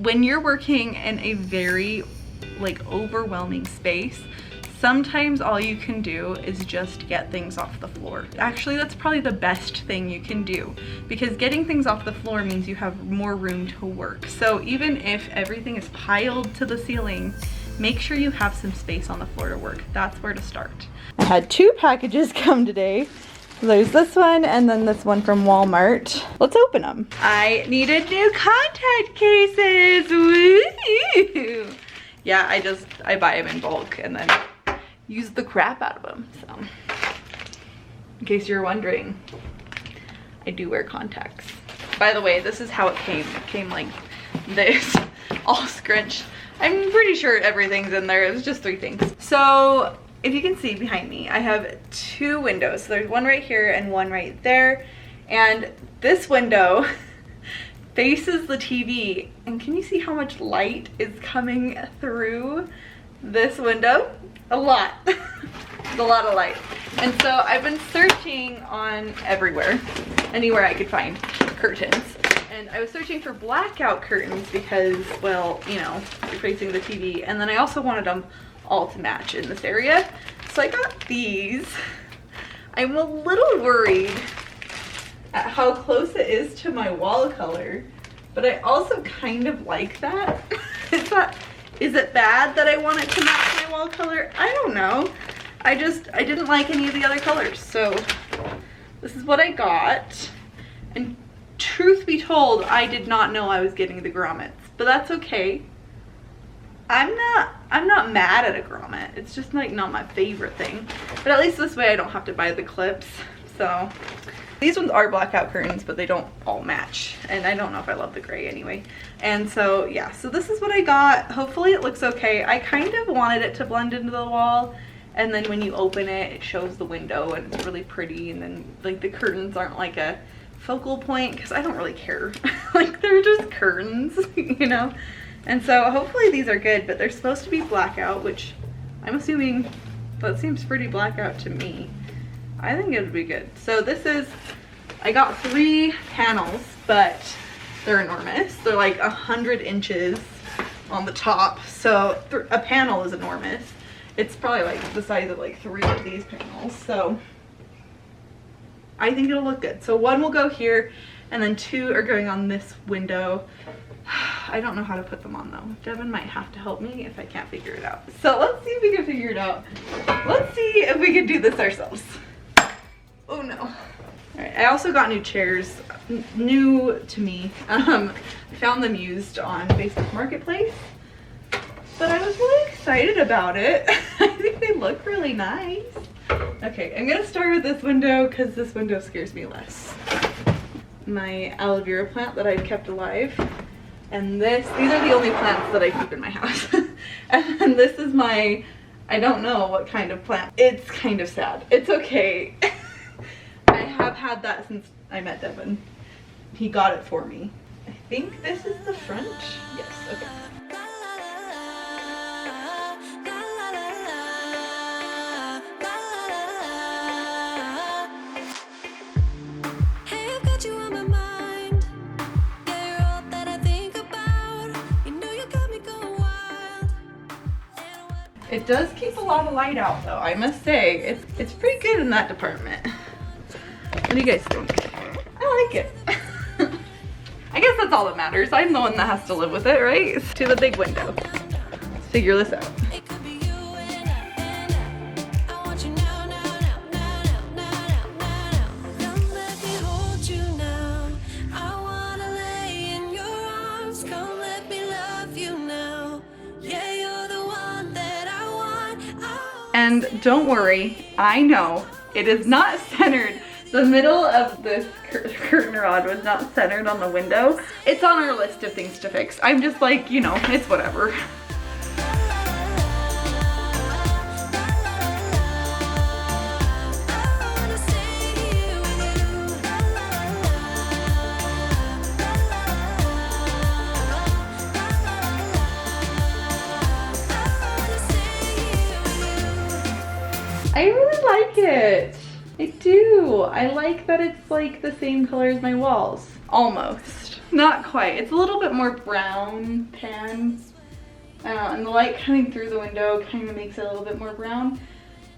when you're working in a very like overwhelming space, sometimes all you can do is just get things off the floor. Actually, that's probably the best thing you can do, because getting things off the floor means you have more room to work. So even if everything is piled to the ceiling, make sure you have some space on the floor to work. That's where to start. I had 2 packages come today. There's this one and then this one from Walmart. Let's open them. I needed new contact cases. Woo! Yeah, I buy them in bulk and then use the crap out of them. So, in case you're wondering, I do wear contacts. By the way, this is how it came. It came like this, all scrunched. I'm pretty sure everything's in there. It was just 3 things. So, if you can see behind me, I have 2 windows. So there's one right here and one right there. And this window faces the TV. And can you see how much light is coming through this window? A lot. It's a lot of light. And so I've been searching on everywhere, anywhere I could find curtains. And I was searching for blackout curtains because, well, you know, you're facing the TV. And then I also wanted them all to match in this area. So I got these. I'm a little worried at how close it is to my wall color, but I also kind of like that. Is it bad that I want it to match my wall color? I don't know. I didn't like any of the other colors. So this is what I got. And truth be told, I did not know I was getting the grommets, but that's okay. I'm not mad at a grommet. It's just like not my favorite thing. But at least this way I don't have to buy the clips. So these ones are blackout curtains, but they don't all match. And I don't know if I love the gray anyway. And so yeah, so this is what I got. Hopefully it looks okay. I kind of wanted it to blend into the wall. And then when you open it, it shows the window and it's really pretty. And then like the curtains aren't like a focal point because I don't really care. Like they're just curtains, you know? And so hopefully these are good, but they're supposed to be blackout, which I'm assuming that seems pretty blackout to me. I think it would be good. So this is, I got 3 panels, but they're enormous. They're like 100 inches on the top. So a panel is enormous. It's probably like the size of like 3 of these panels. So I think it'll look good. So 1 will go here and then 2 are going on this window. I don't know how to put them on though. Devin might have to help me if I can't figure it out. So let's see if we can figure it out. Let's see if we can do this ourselves. Oh no. All right, I also got new chairs, new to me. I found them used on Facebook Marketplace, but I was really excited about it. I think they look really nice. Okay, I'm gonna start with this window because this window scares me less. My aloe vera plant that I've kept alive. And these are the only plants that I keep in my house. And then this is my, I don't know what kind of plant. It's kind of sad. It's okay. I have had that since I met Devin. He got it for me. I think this is the front. Yes, okay. It does keep a lot of light out though, I must say. It's pretty good in that department. What do you guys think? I like it. I guess that's all that matters. I'm the one that has to live with it, right? To the big window. Let's figure this out. And don't worry, I know it is not centered. The middle of this curtain rod was not centered on the window. It's on our list of things to fix. I'm just like, you know, it's whatever. I really like it. I do. I like that it's like the same color as my walls. Almost. Not quite. It's a little bit more brown pan. And the light coming through the window kind of makes it a little bit more brown.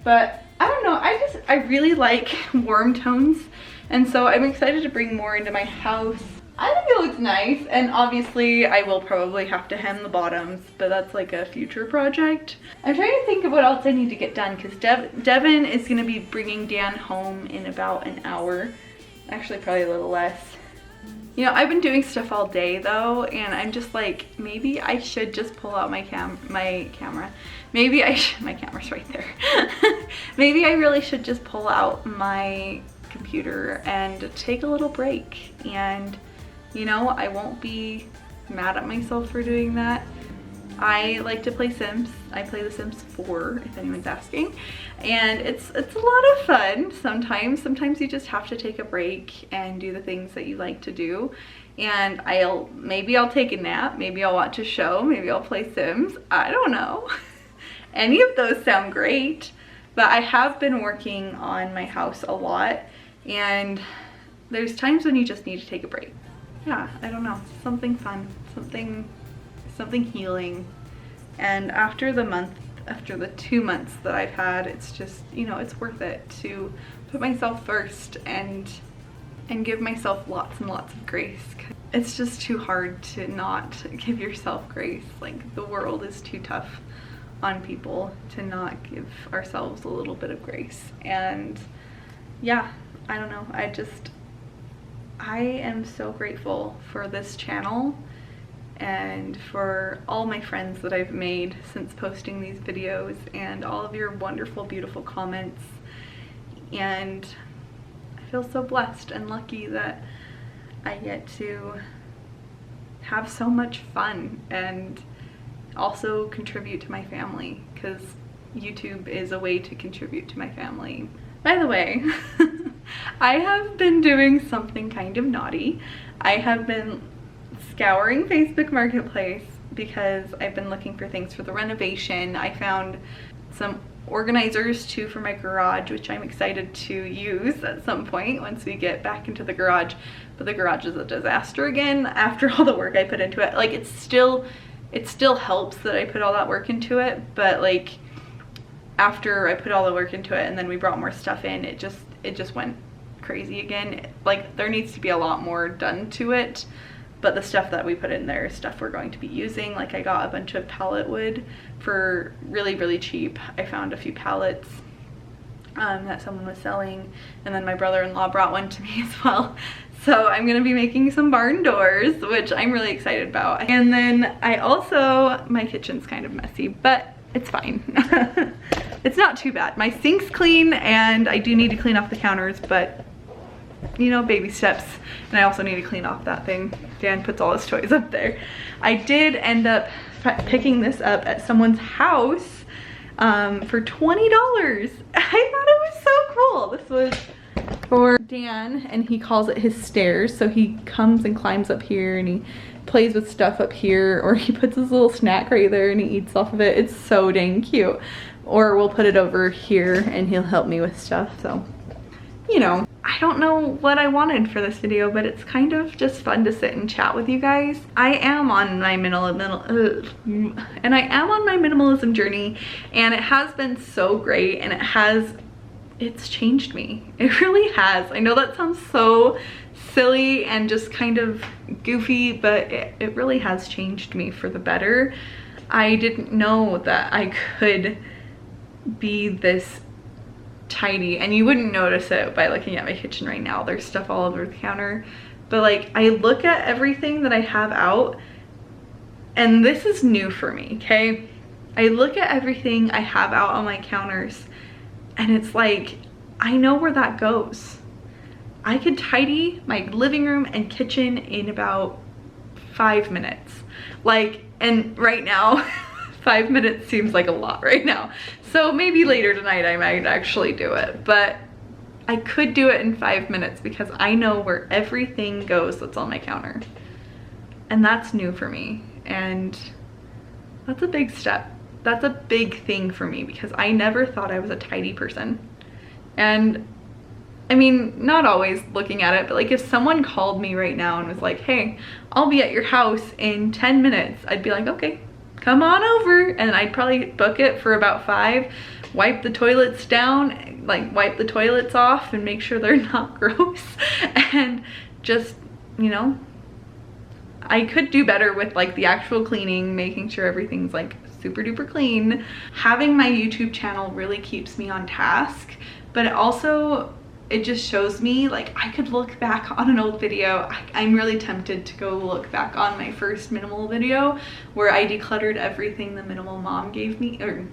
But I don't know, I really like warm tones. And so I'm excited to bring more into my house. I think it looks nice, and obviously I will probably have to hem the bottoms, but that's like a future project. I'm trying to think of what else I need to get done, because Devin is going to be bringing Dan home in about an hour. Actually, probably a little less. You know, I've been doing stuff all day though, and I'm just like, maybe I should just pull out my camera. Maybe I should, my camera's right there. Maybe I really should just pull out my computer and take a little break, and you know, I won't be mad at myself for doing that. I like to play Sims. I play The Sims 4, if anyone's asking. And it's a lot of fun sometimes. Sometimes you just have to take a break and do the things that you like to do. And maybe I'll take a nap, maybe I'll watch a show, maybe I'll play Sims. I don't know. Any of those sound great. But I have been working on my house a lot, and there's times when you just need to take a break. Yeah, I don't know, something fun, something healing. And after the 2 months that I've had, it's just, you know, it's worth it to put myself first and give myself lots and lots of grace. It's just too hard to not give yourself grace. Like, the world is too tough on people to not give ourselves a little bit of grace. And yeah, I don't know, I am so grateful for this channel and for all my friends that I've made since posting these videos, and all of your wonderful, beautiful comments. And I feel so blessed and lucky that I get to have so much fun and also contribute to my family, because YouTube is a way to contribute to my family. By the way, I have been doing something kind of naughty. I have been scouring Facebook Marketplace because I've been looking for things for the renovation. I found some organizers too for my garage, which I'm excited to use at some point once we get back into the garage. But the garage is a disaster again after all the work I put into it. Like, it still helps that I put all that work into it, but like, after I put all the work into it and then we brought more stuff in, it just went crazy again. Like, there needs to be a lot more done to it, but the stuff that we put in there is stuff we're going to be using. Like, I got a bunch of pallet wood for really, really cheap. I found a few pallets that someone was selling, and then my brother-in-law brought one to me as well. So I'm gonna be making some barn doors, which I'm really excited about. And then my kitchen's kind of messy, but it's fine. It's not too bad. My sink's clean, and I do need to clean off the counters, but you know, baby steps. And I also need to clean off that thing. Dan puts all his toys up there. I did end up picking this up at someone's house for $20. I thought it was so cool. This was for Dan, and he calls it his stairs. So he comes and climbs up here, and he plays with stuff up here, or he puts his little snack right there and he eats off of it. It's so dang cute. Or we'll put it over here and he'll help me with stuff. So, you know, I don't know what I wanted for this video, but it's kind of just fun to sit and chat with you guys. I am on my minimalism journey, and it has been so great, and it's changed me. It really has. I know that sounds so silly and just kind of goofy, but it really has changed me for the better. I didn't know that I could be this tidy, and you wouldn't notice it by looking at my kitchen right now. There's stuff all over the counter, but like, I look at everything that I have out, and this is new for me, okay? I look at everything I have out on my counters, and it's like, I know where that goes. I could tidy my living room and kitchen in about 5 minutes. Like, and right now, 5 minutes seems like a lot right now. So maybe later tonight I might actually do it, but I could do it in 5 minutes because I know where everything goes that's on my counter. And that's new for me, and that's a big step. That's a big thing for me because I never thought I was a tidy person. And I mean, not always looking at it, but like if someone called me right now and was like, hey, I'll be at your house in 10 minutes, I'd be like, okay, come on over. And I'd probably book it for about 5, wipe the toilets down, like wipe the toilets off and make sure they're not gross. And just, you know, I could do better with like the actual cleaning, making sure everything's like super duper clean. Having my YouTube channel really keeps me on task, but it just shows me like I could look back on an old video. I'm really tempted to go look back on my first minimal video where I decluttered everything the minimal mom gave me. That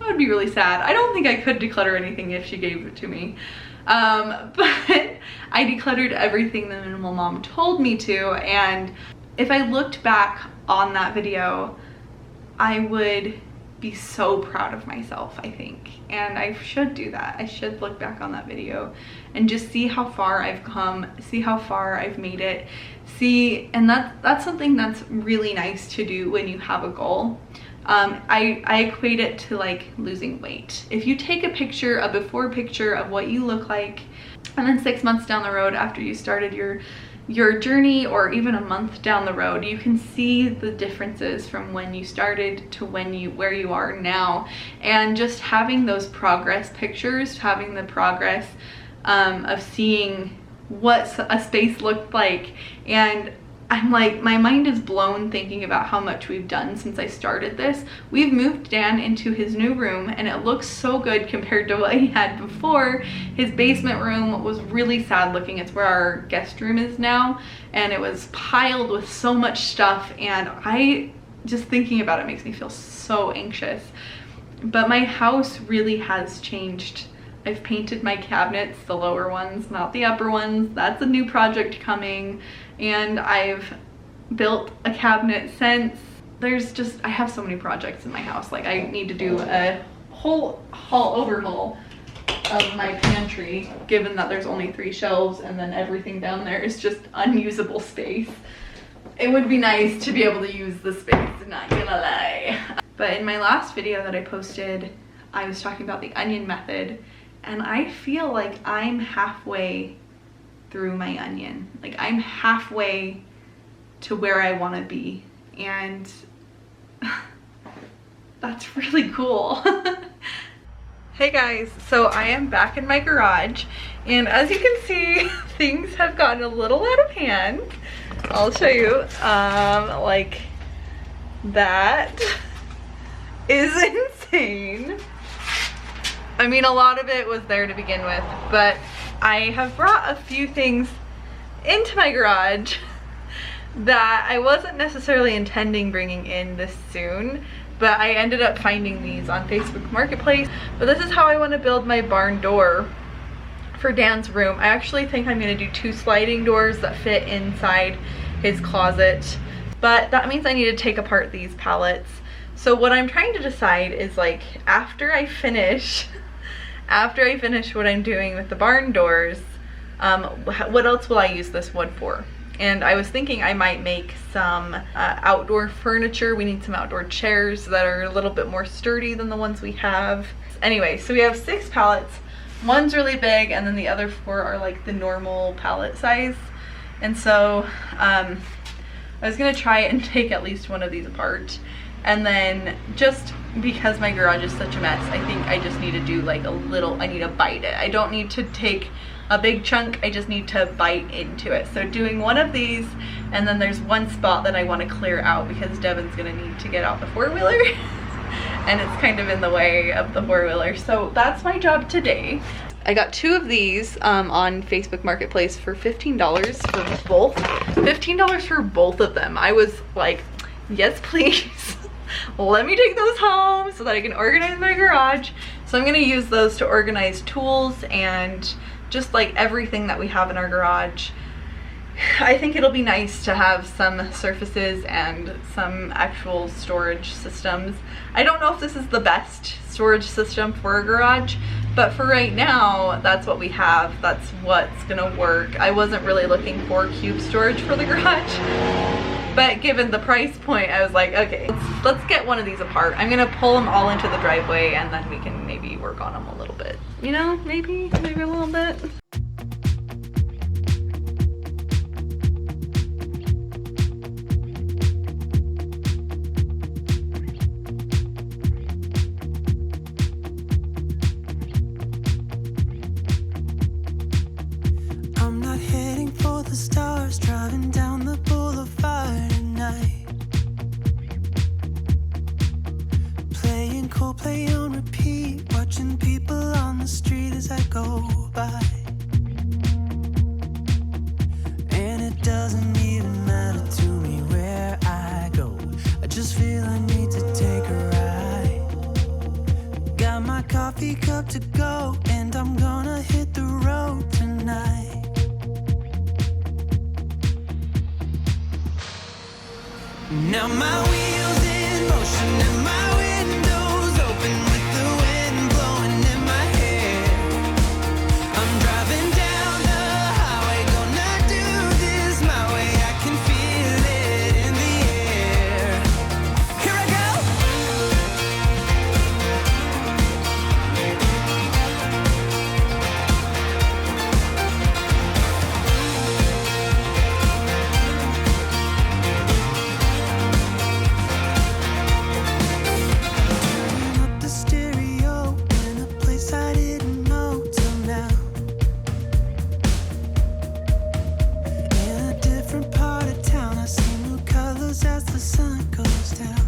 would be really sad. I don't think I could declutter anything if she gave it to me. But I decluttered everything the minimal mom told me to, and if I looked back on that video, I would be so proud of myself, I think. And I should do that. I should look back on that video and just see how far I've come, see how far I've made it, and that's something that's really nice to do when you have a goal. I equate it to like losing weight. If you take a picture, a before picture of what you look like, and then 6 months down the road after you started your journey, or even a month down the road, you can see the differences from when you started to where you are now. And just having those progress pictures, having the progress of seeing what a space looked like, and I'm like, my mind is blown thinking about how much we've done since I started this. We've moved Dan into his new room and it looks so good compared to what he had before. His basement room was really sad looking. It's where our guest room is now, and it was piled with so much stuff, and just thinking about it makes me feel so anxious. But my house really has changed. I've painted my cabinets, the lower ones, not the upper ones. That's a new project coming. And I've built a cabinet since. I have so many projects in my house. Like I need to do a whole overhaul of my pantry, given that there's only 3 shelves and then everything down there is just unusable space. It would be nice to be able to use the space, not gonna lie. But in my last video that I posted, I was talking about the onion method, and I feel like I'm halfway through my onion. Like I'm halfway to where I want to be, and that's really cool. Hey guys, so I am back in my garage, and as you can see, things have gotten a little out of hand. I'll show you. Like that is insane. I mean, a lot of it was there to begin with, but I have brought a few things into my garage that I wasn't necessarily intending bringing in this soon, but I ended up finding these on Facebook Marketplace. But this is how I want to build my barn door for Dan's room. I actually think I'm going to do 2 sliding doors that fit inside his closet, but that means I need to take apart these pallets. So what I'm trying to decide is, like, after I finish what I'm doing with the barn doors, what else will I use this wood for? And I was thinking I might make some outdoor furniture. We need some outdoor chairs that are a little bit more sturdy than the ones we have. Anyway, so we have 6 pallets. One's really big, and then the other 4 are like the normal pallet size. And so I was gonna try and take at least one of these apart. And then, just because my garage is such a mess, I think I just need to do like I need to bite it. I don't need to take a big chunk, I just need to bite into it. So doing one of these, and then there's one spot that I want to clear out because Devin's gonna need to get out the 4-wheeler and it's kind of in the way of the 4-wheeler. So that's my job today. I got 2 of these on Facebook Marketplace for $15 for both. $15 for both of them. I was like, yes please. Let me take those home so that I can organize my garage. So I'm gonna use those to organize tools and just like everything that we have in our garage. I think it'll be nice to have some surfaces and some actual storage systems. I don't know if this is the best storage system for a garage, but for right now, that's what we have. That's what's gonna work. I wasn't really looking for cube storage for the garage, But given the price point, I was like, okay, let's get one of these apart. I'm gonna pull them all into the driveway and then we can maybe work on them a little bit. You know, maybe a little bit. I'm not heading for the stars, driving down the boulevard at night. Playing Coldplay on repeat, watching people on the street as I go by. And it doesn't even matter to me where I go, I just feel I need to take a ride. Got my coffee cup to go, and I'm gonna hit the road tonight. Now my wheels in motion and my windows open with the wind blowing in my hair. I'm driving down the highway, gonna do this my way. I can feel it in the air. Here I go. Turning up the stereo in a place I didn't know till now. In a different part of town, I see new colors as the sun goes down.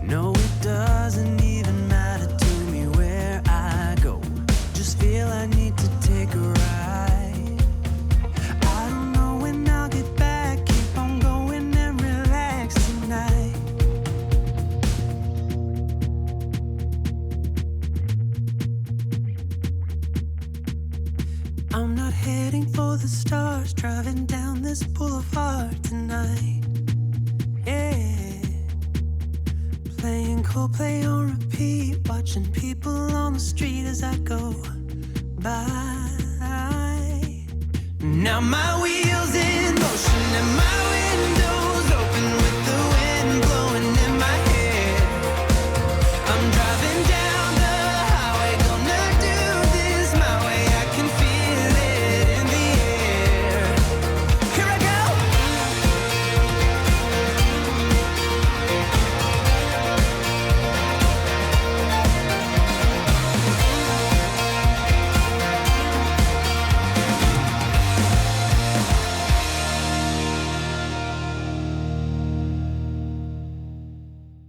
No, it doesn't even matter to me where I go, just feel I need to take a ride. I don't know when I'll get back, keep on going and relax tonight. I'm not heading for the stars, driving down this boulevard tonight. Yeah. Playing Coldplay on repeat, watching people on the street as I go by. Now my wheels in motion and my windows open with the wind blowing in my hair. I'm driving down the highway, gonna do this my way. I can feel it in the air. Here I go.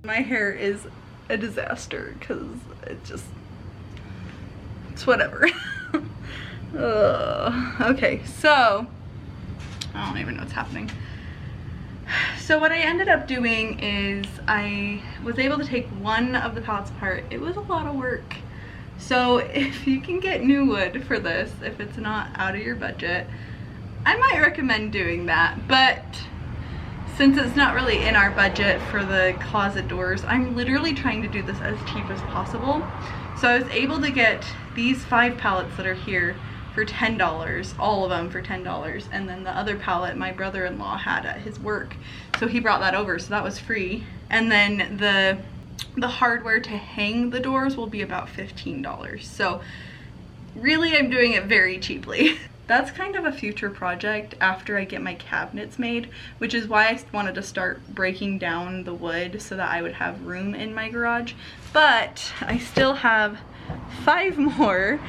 My hair is a disaster because it's whatever. Okay, so I don't even know what's happening. So what I ended up doing is I was able to take one of the pallets apart. It was a lot of work. So if you can get new wood for this, if it's not out of your budget, I might recommend doing that. But since it's not really in our budget for the closet doors, I'm literally trying to do this as cheap as possible. So I was able to get these 5 pallets that are here for $10, all of them for $10, and then the other pallet my brother-in-law had at his work, so he brought that over, so that was free. And then the hardware to hang the doors will be about $15. So really I'm doing it very cheaply. That's kind of a future project after I get my cabinets made, which is why I wanted to start breaking down the wood so that I would have room in my garage. But I still have 5 more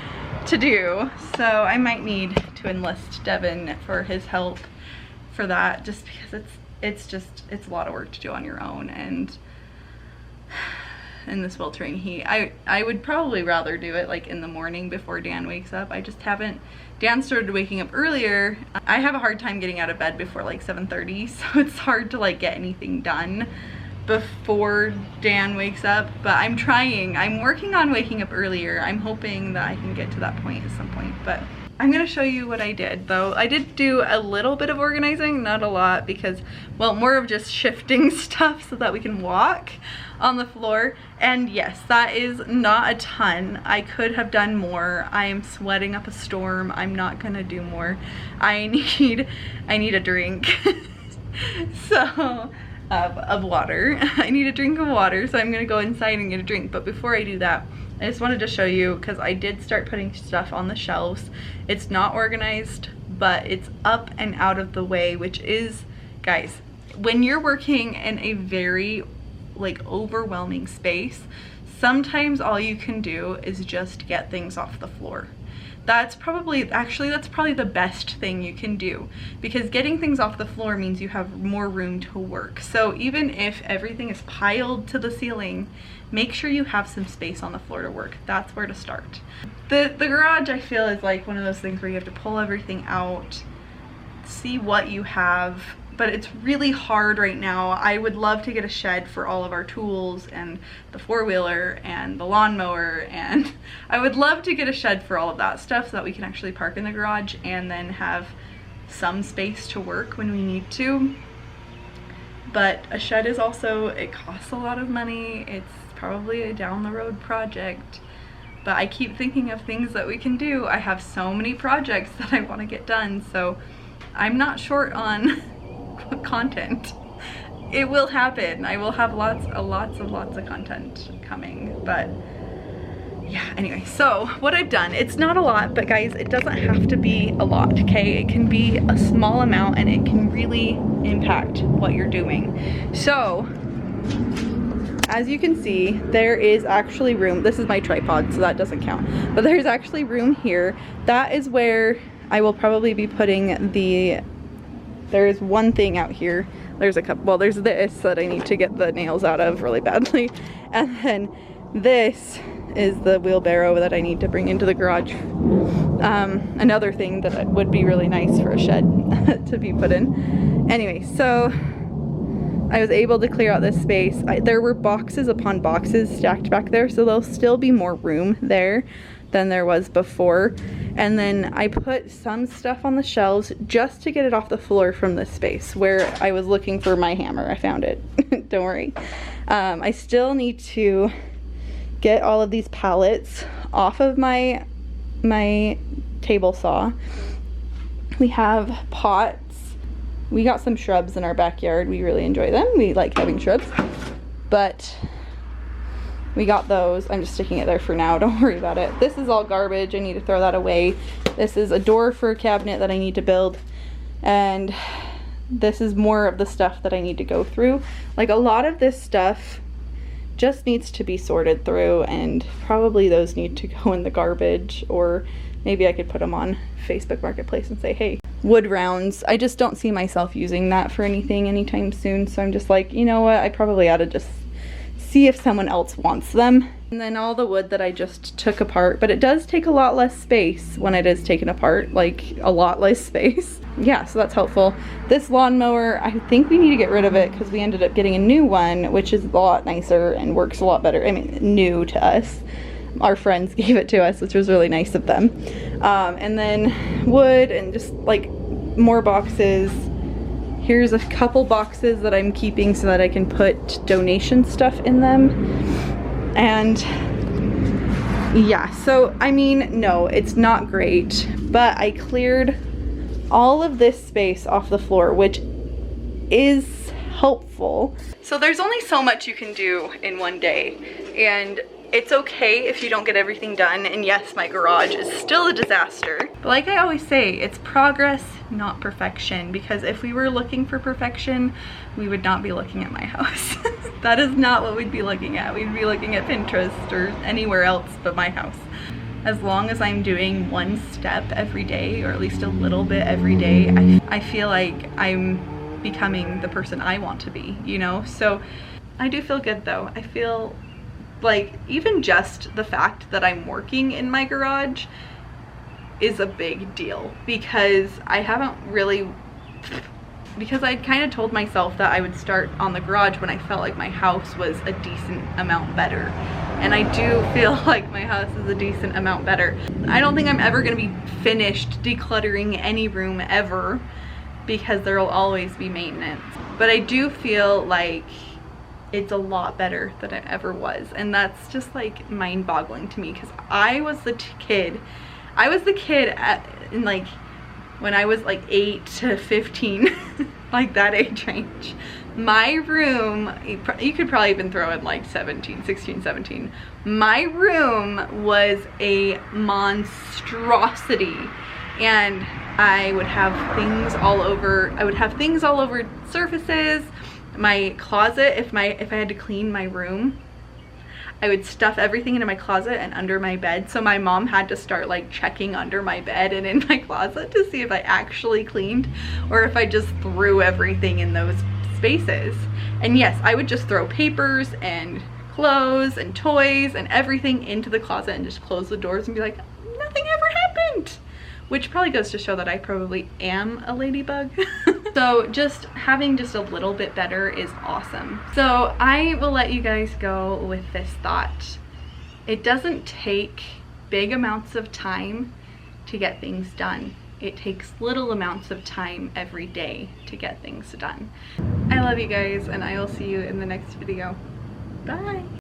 to do, so I might need to enlist Devin for his help for that, just because it's a lot of work to do on your own, and in the sweltering heat. I would probably rather do it like in the morning before Dan wakes up. I just haven't. Dan started waking up earlier. I have a hard time getting out of bed before like 7:30, so it's hard to like get anything done before Dan wakes up, but I'm trying. I'm working on waking up earlier. I'm hoping that I can get to that point at some point, but I'm gonna show you what I did though. I did do a little bit of organizing, not a lot, because, well, more of just shifting stuff so that we can walk on the floor. And yes, that is not a ton. I could have done more. I am sweating up a storm. I'm not gonna do more. I need a drink. So, of water. I need a drink of water, so I'm gonna go inside and get a drink. But before I do that, I just wanted to show you, because I did start putting stuff on the shelves. It's not organized, but it's up and out of the way, which is, guys, when you're working in a very like overwhelming space, sometimes all you can do is just get things off the floor. That's probably the best thing you can do, because getting things off the floor means you have more room to work. So even if everything is piled to the ceiling, make sure you have some space on the floor to work. That's where to start. The garage, I feel, is like one of those things where you have to pull everything out, see what you have, but it's really hard right now. I would love to get a shed for all of our tools and the four-wheeler and the lawnmower, and I would love to get a shed for all of that stuff so that we can actually park in the garage and then have some space to work when we need to. But a shed is also, it costs a lot of money. It's probably a down the road project, but I keep thinking of things that we can do. I have so many projects that I want to get done, so I'm not short on content. It will happen. I will have lots of content coming, but yeah, anyway, so what I've done, it's not a lot, but guys, it doesn't have to be a lot, okay? It can be a small amount and it can really impact what you're doing. So as you can see, there is actually room. This is my tripod, so that doesn't count, but there's actually room here. That is where I will probably be putting there is one thing out here. There's a couple, well, there's this that I need to get the nails out of really badly. And then this is the wheelbarrow that I need to bring into the garage. Another thing that would be really nice for a shed to be put in. Anyway, so I was able to clear out this space. There were boxes upon boxes stacked back there, so there'll still be more room there than there was before. And then I put some stuff on the shelves just to get it off the floor from this space where I was looking for my hammer. I found it. Don't worry. I still need to get all of these pallets off of my table saw. We have pots. We got some shrubs in our backyard. We really enjoy them. We like having shrubs, but we got those. I'm just sticking it there for now. Don't worry about it. This is all garbage. I need to throw that away. This is a door for a cabinet that I need to build. And this is more of the stuff that I need to go through. Like, a lot of this stuff just needs to be sorted through, and probably those need to go in the garbage, or maybe I could put them on Facebook Marketplace and say, hey, wood rounds. I just don't see myself using that for anything anytime soon. So I'm just like, you know what? I probably ought to just see if someone else wants them. And then all the wood that I just took apart, but it does take a lot less space when it is taken apart, like a lot less space. Yeah, so that's helpful. This lawnmower, I think we need to get rid of it because we ended up getting a new one, which is a lot nicer and works a lot better. I mean, new to us. Our friends gave it to us, which was really nice of them. And then wood and just like more boxes. Here's a couple boxes that I'm keeping so that I can put donation stuff in them. And yeah, so I mean, no, it's not great, but I cleared all of this space off the floor, which is helpful. So there's only so much you can do in one day, and it's okay if you don't get everything done. And yes, my garage is still a disaster. But like I always say, it's progress, not perfection. Because if we were looking for perfection, we would not be looking at my house. That is not what we'd be looking at. We'd be looking at Pinterest or anywhere else but my house. As long as I'm doing one step every day, or at least a little bit every day, I feel like I'm becoming the person I want to be, you know? So I do feel good though. I feel like even just the fact that I'm working in my garage is a big deal, because I haven't really, because I'd kind of told myself that I would start on the garage when I felt like my house was a decent amount better. And I do feel like my house is a decent amount better. I don't think I'm ever gonna be finished decluttering any room ever, because there will always be maintenance. But I do feel like it's a lot better than it ever was. And that's just like mind-boggling to me, because I was the kid in like, when I was like 8 to 15, like that age range. My room, you could probably even throw in like 16, 17. My room was a monstrosity. And I would have things all over, surfaces. My closet, if I had to clean my room, I would stuff everything into my closet and under my bed. So my mom had to start like checking under my bed and in my closet to see if I actually cleaned or if I just threw everything in those spaces. And yes, I would just throw papers and clothes and toys and everything into the closet and just close the doors and be like, nothing ever happened. Which probably goes to show that I probably am a ladybug. So just having just a little bit better is awesome. So I will let you guys go with this thought. It doesn't take big amounts of time to get things done. It takes little amounts of time every day to get things done. I love you guys, and I will see you in the next video. Bye.